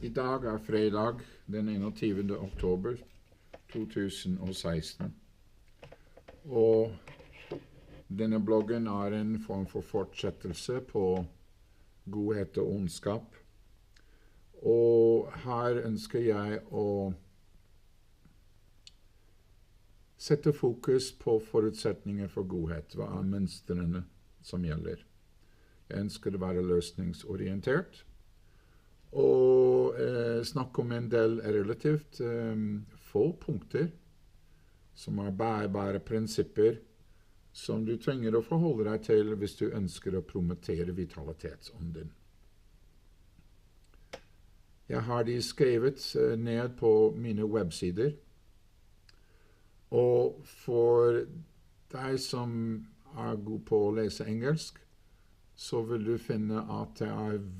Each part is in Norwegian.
I dag fredag den 21. oktober 2016, og denne bloggen en form for fortsettelse på godhet og ondskap. Og her ønsker jeg å sette fokus på forutsetninger for godhet. Hva mønstrene som gjelder? Jeg ønsker å være løsningsorientert, og snakke om en del relativt få punkter, som bærbære prisipper, som du trenger å forholde deg til hvis du ønsker å promotere vitalitetsånden. Jeg har de skrevet ned på mine websider, og for deg som god på å lese engelsk, så vil du finne at det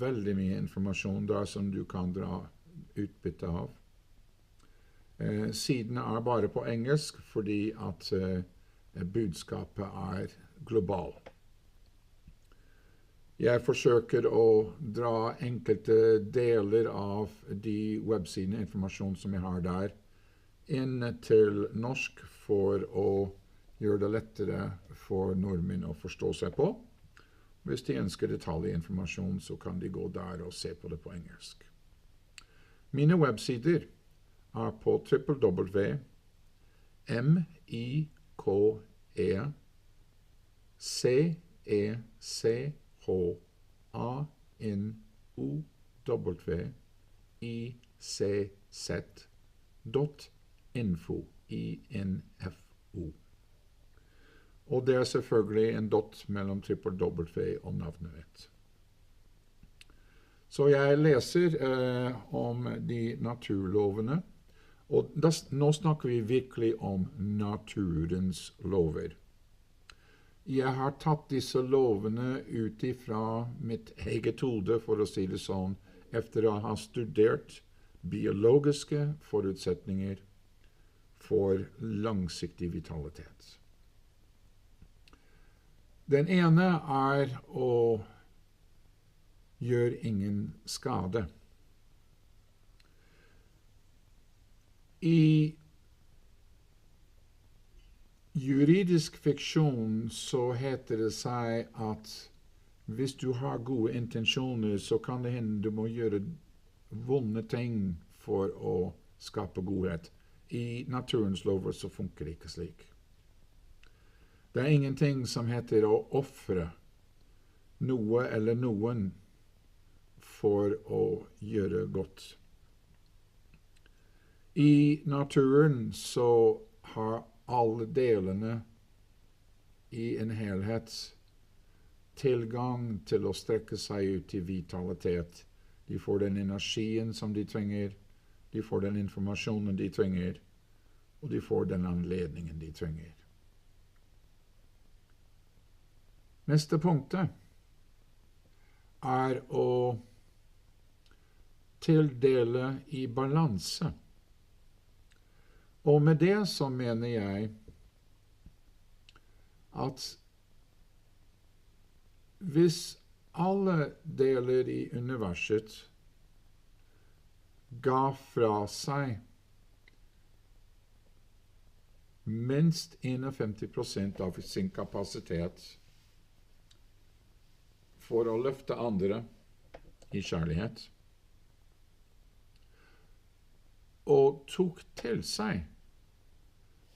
veldig mye informasjon der som du kan dra utbytte av. Sidene bare på engelsk fordi at budskapet global. Jeg forsøker å dra enkelte deler av de websidene, informasjon som jeg har der, inn til norsk for å gjøre det lettere for nordmenn å forstå seg på. Hvis de ønsker detaljinformasjon, så kan de gå der og se på det på engelsk. Mine websider på www.mickoechanowicz.info. Og det selvfølgelig en dot mellom www og navnet mitt. Så jeg leser om de naturlovene, og nå snakker vi virkelig om naturens lover. Jeg har tatt disse lovene ut fra mitt eget hode, for å si det sånn, etter å ha studert biologiske forutsetninger for langsiktig vitalitet. Den ene å gjøre ingen skade. I juridisk fiksjon så heter det seg at hvis du har gode intensjoner, så kan det hende du må gjøre vonde ting for å skape godhet. I naturens lover så funker det ikke slik. Det ingenting som heter å offre noe eller noen for å gjøre godt. I naturen så har alle delene i en helhet tilgang til å strekke seg ut til vitalitet. De får den energien som de trenger, de får den informasjonen de trenger, og de får den anledningen de trenger. Neste punktet å tildele i balanse. Og med det så mener jeg at hvis alle deler i universet ga fra seg minst 51% av sin kapasitet for å løfte andre i kjærlighet, og tok til seg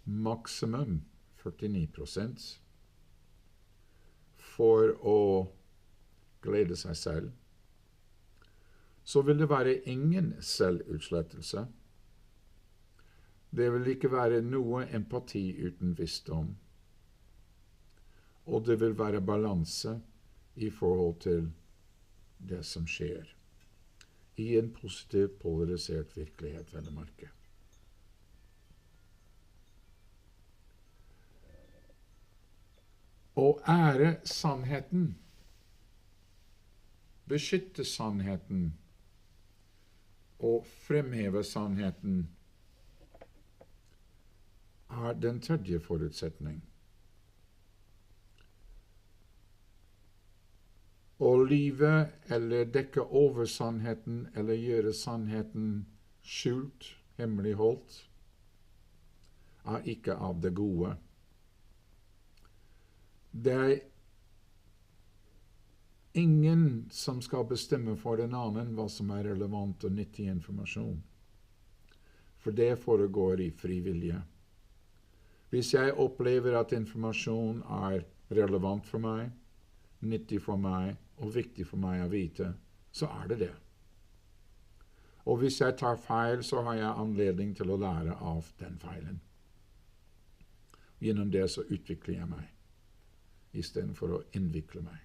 maksimum 49% for å glede seg selv, så vil det være ingen selvutslettelse. Det vil ikke være noe empati uten visdom, og det vil være balanse i forhold til det som skjer i en positiv, polarisert virkelighet, vel å merke. Å ære sannheten, beskytte sannheten og fremheve sannheten den tredje forutsetning. Å lyve eller dekke over sannheten eller gjøre sannheten skjult, hemmeligholdt, ikke av det gode. Det ingen som skal bestemme for en annen hva som relevant og nyttig informasjon. For det foregår i frivillige. Hvis jeg opplever at informasjon relevant for meg, nyttig for meg og viktig for meg å vite, så det det. Og hvis jeg tar feil, så har jeg anledning til å lære av den feilen. Gjennom det så utvikler jeg meg, i stedet for å innvikle meg.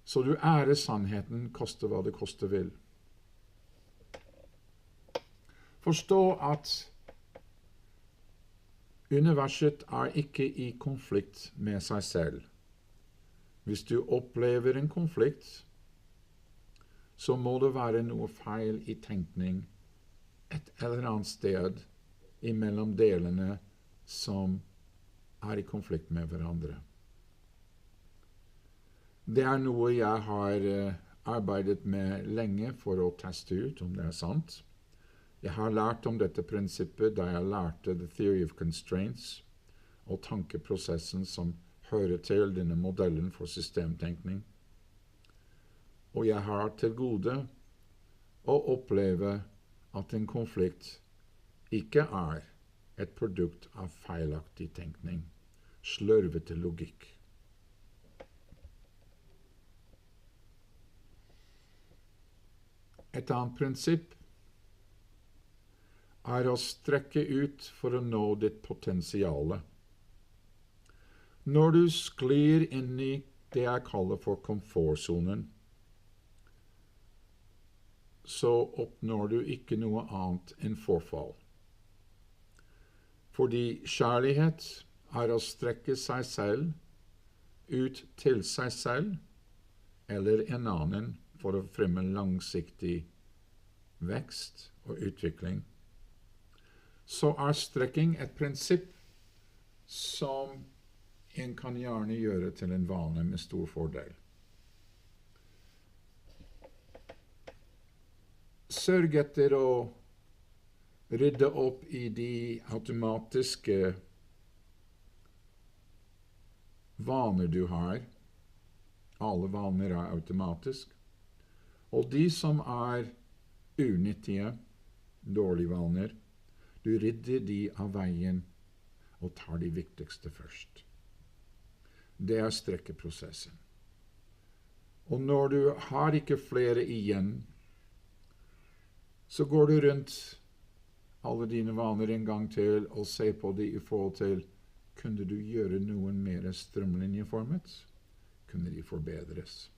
Så du sannheten, koste hva det koste vil. Forstå at universet ikke i konflikt med seg selv. Hvis du opplever en konflikt, så må det være noe feil i tenkning et eller annet sted imellom delene som i konflikt med hverandre. Det noe jeg har arbeidet med lenge for å teste ut om det sant. Jeg har lært om dette prinsippet da jeg lærte The Theory of Constraints og tankeprosessen som hører til denne modellen for systemtenkning. Og jeg har til gode å oppleve at en konflikt ikke et produkt av feilaktig tenkning, slørvete logikk. Et annet prinsipp å strekke ut for å nå ditt potensiale. Når du sklir inn i det jeg kaller for komfortzonen, så oppnår du ikke noe annet enn forfall. Fordi kjærlighet å strekke seg selv ut til seg selv eller en annen for å fremme langsiktig vekst og utvikling. Så strekking et prinsipp som en kan gjerne gjøre til en vane med stor fordel. Sørg etter å rydde opp i de automatiske vaner du har. Alle vaner automatisk. Og de som unyttige, dårlige vaner, du rydder de av veien og tar de viktigste først. Det strekkeprosessen. Og når du har ikke flere igjen, så går du rundt alle dine vaner en gang til og ser på det i forhold til kunne du gjøre noen mer strømlinjeformet? Kunne de forbedres?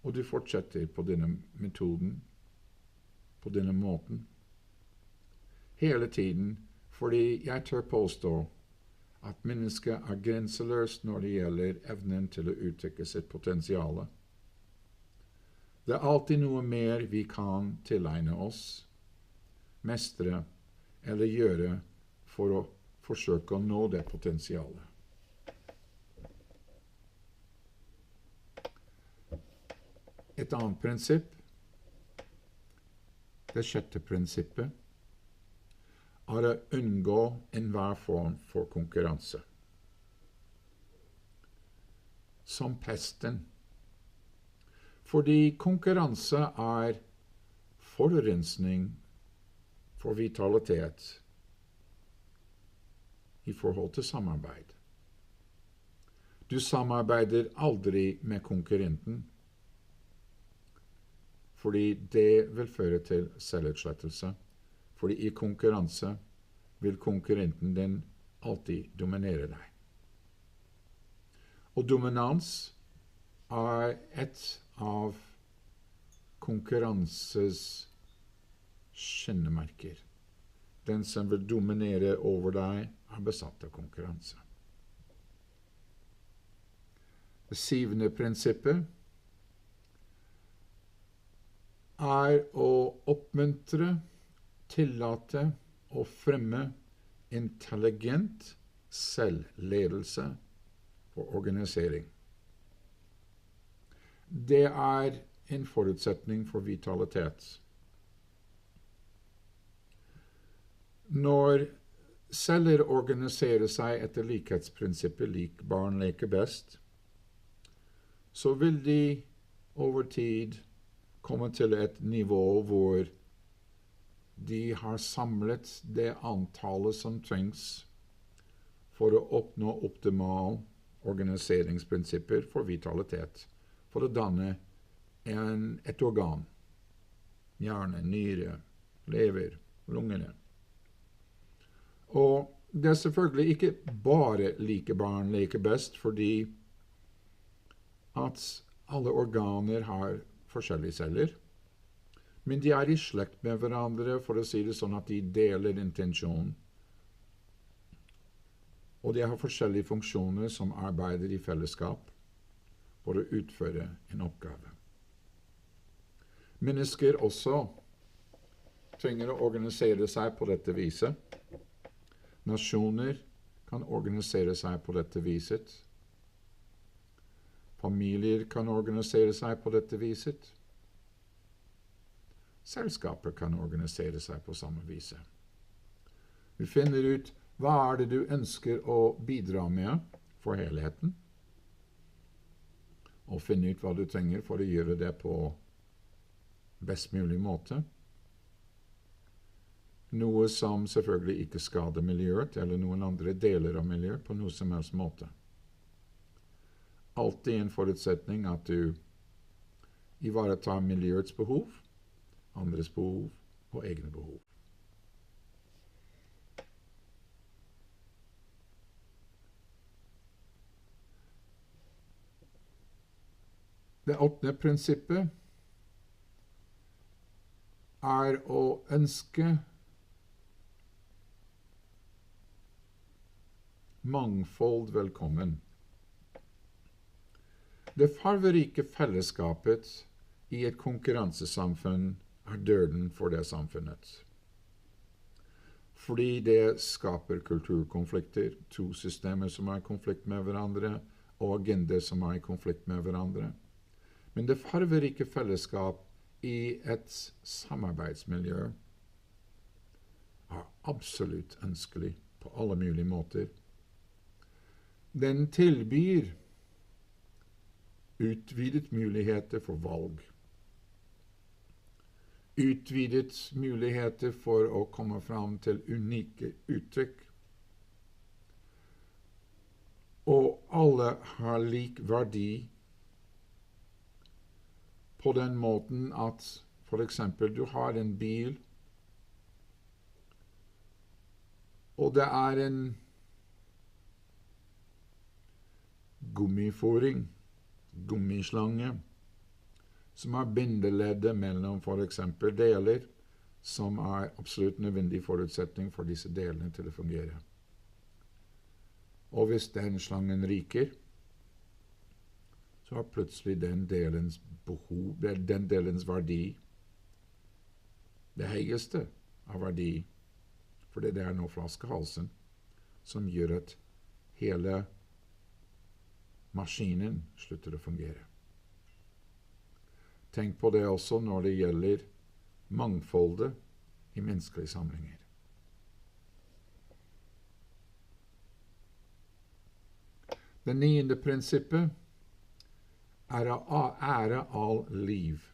Og du fortsetter på denne metoden, på denne måten, hele tiden, fordi jeg tør påstå at mennesket grenseløst når det gjelder evnen til å uttrykke sitt potensiale. Det alltid noe mer vi kan tilegne oss, mestre eller gjøre for å forsøke å nå det potensialet. Et annet prinsipp, det sjette prinsippet, å unngå enhver form for konkurranse. Som pesten. Fordi konkurranse forurensning for vitalitet i forhold til samarbeid. Du samarbeider aldri med konkurrenten, fordi det vil føre til selvutslettelse. Fordi i konkurranse vil konkurrenten din alltid dominere deg. Og dominans et av konkurranses kjennemerker. Den som vil dominere over deg besatt av konkurranse. Det syvende prinsippet å oppmuntre, tillate og fremme intelligent selvledelse og organisering. det en forutsetning for vitalitet. Når celler organiserer seg etter likhetsprinsippet lik barn leker best, så vil de over tid komme til et nivå hvor de har samlet det antallet som trengs for å oppnå optimal organiseringsprinsipper for vitalitet, for å danne et organ, hjerne, nyre, lever, lungene. Og det selvfølgelig ikke bare like barn leker best, fordi at alle organer har forskjellige celler, men de i slekt med hverandre, for å si det sånn at de deler intensjon. Og de har forskjellige funksjoner som arbeider i fellesskap for å utføre en oppgave. Mennesker også trenger å organisere seg på dette viset. Nasjoner kan organisere seg på dette viset. Familier kan organisere seg på dette viset. Selskaper kan organisere seg på samme viset. Vi finner ut hva det du ønsker å bidra med for helheten, og finne ut hva du trenger for å gjøre det på best mulig måte. Noe som selvfølgelig ikke skader miljøet eller noen andre deler av miljøet på noe som helst måte. Alltid en forutsetning at du ivaretar miljøets behov, andres behov og egne behov. Det 8. prinsippet å ønske mangfold velkommen. Det farverike fellesskapet i et konkurransesamfunn døden for det samfunnet. Fordi det skaper kulturkonflikter, to systemer som i konflikt med hverandre, og agendaer som i konflikt med hverandre. Men det farverike fellesskap i et samarbeidsmiljø absolutt ønskelig på alle mulige måter. Den tilbyr utvidet muligheter for valg. Utvidet muligheter for å komme fram til unike uttrykk. Og alle har lik verdi på den måten at for eksempel du har en bil, og det en gummiforing, gummislange, som bindeleddet mellom for eksempel deler, som absolutt nødvendig forutsetning for disse delene til å fungere. Og hvis den slangen ryker, så har plutselig den delens behov, den delens verdi, det høyeste av verdi, for det nå flaskehalsen, som gjør at hele maskinen slutter å fungere. Tenk på det også når det gjelder mangfoldet i menneskelige samlinger. Det 9. prinsippet å ære all liv.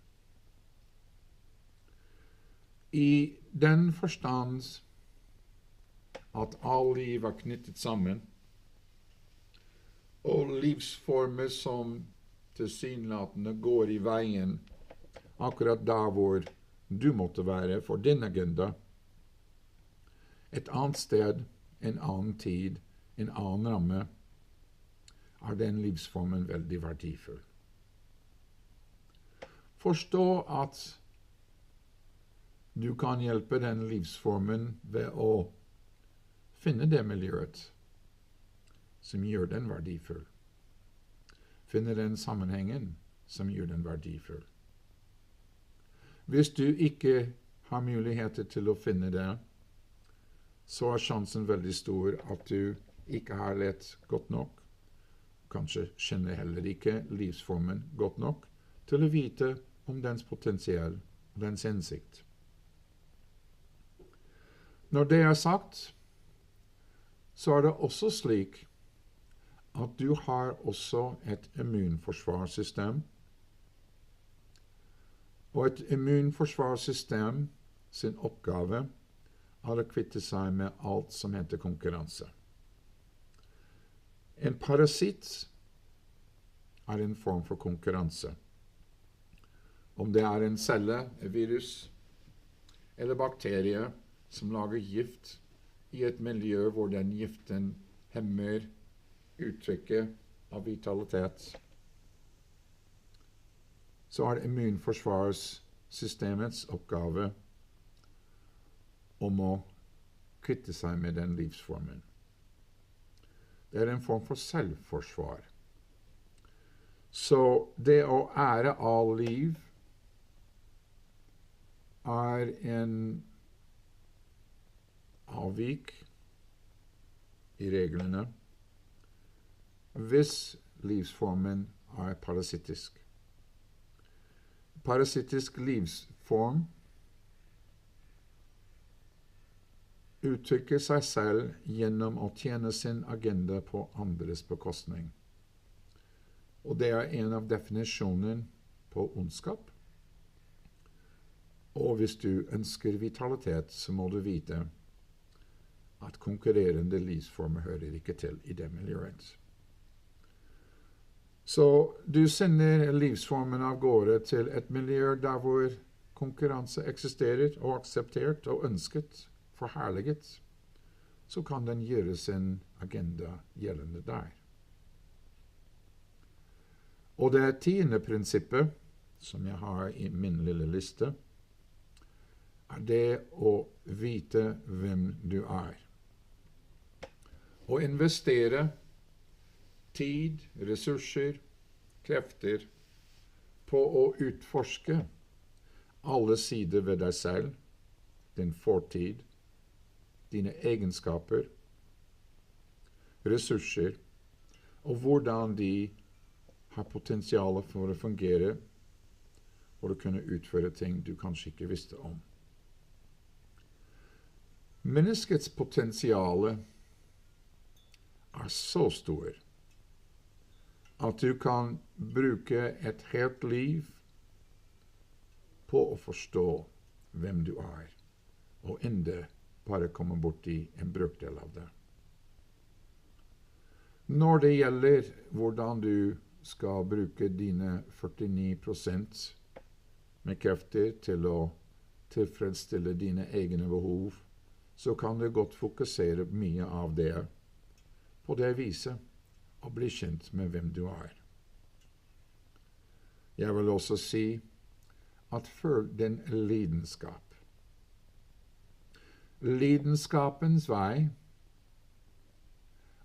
I den forstand at all liv knyttet sammen, og livsformer som tilsynelatende går i veien akkurat der hvor du måtte være for din agenda, et annet sted, en annen tid, en annen ramme, den livsformen veldig verdifull. Forstå at du kan hjelpe den livsformen ved å finne det miljøet som gjør den verdifull. Finne den sammenhengen som gjør den verdifull. Hvis du ikke har muligheter til å finne det, så sjansen veldig stor at du ikke har lett godt nok, kanskje kjenner heller ikke livsformen godt nok, til å vite om dens potensiell og dens hensikt. Når det er sagt, så er det også slik at du har også et immunforsvarssystem. Og et immunforsvarssystem sin oppgave er å kvitte seg med alt som heter konkurranse. En parasitt er en form for konkurranse. Om det er en celle, en virus eller bakterie som lager gift i et miljø hvor den giften hemmer uttrykket av vitalitet, så er det immunforsvarssystemets oppgave om å kvitte seg med den livsformen. Det er en form for selvforsvar. Så det å ære all liv er en avvik i reglene hvis livsformen er parasittisk. Parasittisk livsform uttrykker seg selv gjennom å tjene sin agenda på andres bekostning. Og det er en av definisjonene på ondskap. Og hvis du ønsker vitalitet, så må du vite at konkurrerende livsformer hører ikke til i det miljøet. Så du sender livsformen av gårde til et miljø der hvor konkurranse eksisterer og akseptert og ønsket, forherliget, så kan den gjøre sin agenda gjeldende der. Og det 10. prinsippet, som jeg har i min lille liste, er det å vite hvem du er. Å investere tid, ressurser, krefter på å utforske alle sider ved deg selv, din fortid, dine egenskaper, ressurser, og hvordan de har potensial for å fungere, for å kunne utføre ting du kanskje ikke visste om. Menneskets potensial er så stor at du kan bruke et helt liv på å forstå hvem du er, og enda bare komme bort i en brøkdel av det. Når det gjelder hvordan du skal bruke dine 49% med krefter til å tilfredsstille dine egne behov, så kan du godt fokusere mye av det på det viset og bli kjent med hvem du er. Jeg vil også si at følg din lidenskap. Lidenskapens vei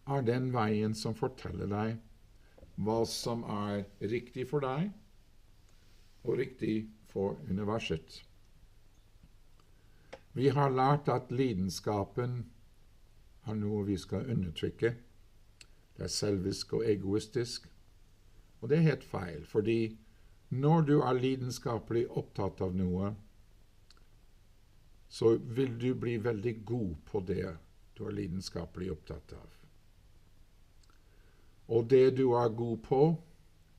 er den veien som forteller deg hva som er riktig for deg og riktig for universet. Vi har lært at lidenskapen er noe vi skal undertrykke. Det er selvisk og egoistisk. Og det er helt feil, fordi når du er lidenskapelig opptatt av noe, så vil du bli veldig god på det du er lidenskapelig opptatt av. Og det du er god på,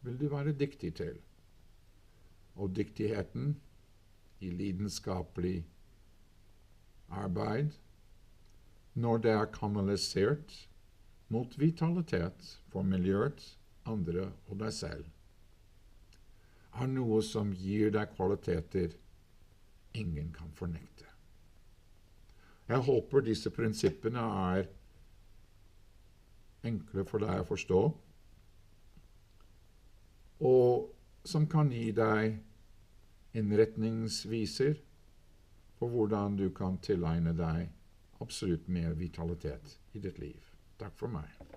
vil du være dyktig til. Og dyktigheten i lidenskapelig arbeid, når det er kanalisert mot vitalitet for miljøet, andre og deg selv, er noe som gir deg kvaliteter ingen kan fornekte. Jeg håper disse prinsippene er enkle for deg å forstå, og som kan gi deg en retningsviser på hvordan du kan tilegne deg absolutt mer vitalitet i ditt liv. Takk for meg.